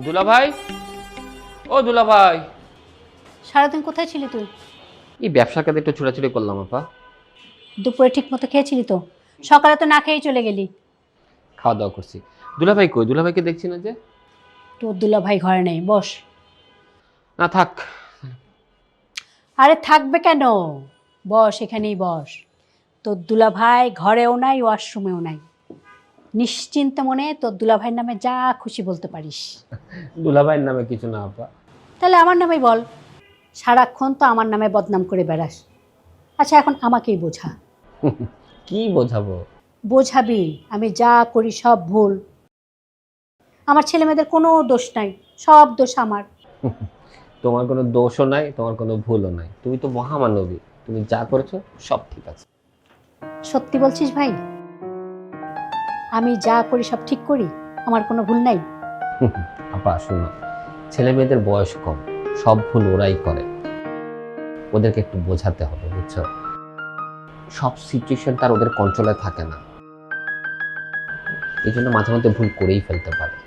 দুলা ভাই, ও দুলা ভাই। সারাদিন কোথায় ছিলি তুই? এই ব্যবসার কাজে একটু ছোটাছুটি করলাম আপা। দুপুরে ঠিক মতো খেয়েছিলি তো? সকালে তো না খেয়েই চলে গেলি। খাওয়া দাওয়া করছি। দুলা ভাই কই? দুলা ভাইকে দেখছি না যে। তোর দুলা ভাই ঘরে নেই, বস। না থাক। আরে থাকবে কেন? বস, এখানেই বস। তোর দুলা ভাই ঘরেও নাই, ওয়াশরুমেও নাই। নিশ্চিন্ত মনে তোর দুলা ভাইয়ের নামে যা খুশি বলতে পারিস। দুলা ভাইয়ের নামে কিছু না আপা। তাহলে আমার নামেই বল। সারাক্ষণ তো আমার নামে বদনাম করে বেড়াস। আচ্ছা, এখন আমাকেই বোঝা। কি বোঝাবো? বোঝাবি আমি যা করি সব ভুল। আমার ছেলে মেয়েদের কোনো দোষ নাই, সব দোষ আমার। তোমার কোনো দোষও নাই, তোমার কোনো ভুলও নাই, তুমি তো মহামানবী। তুমি যা করেছো সব ঠিক আছে। সত্যি বলছিস ভাই? আমি যা করি সব ঠিক করি, আমার কোনো ভুল নাই? আপা শোনো, ছেলে মেয়েদের বয়স কম, সব ভুল ওরাই করে। ওদেরকে একটু বোঝাতে হবে, বুঝছো? সব সিচুয়েশন তার ওদের কন্ট্রোলে থাকে না, এই জন্য মাঝে মধ্যে ভুল করেই ফেলতে পারে।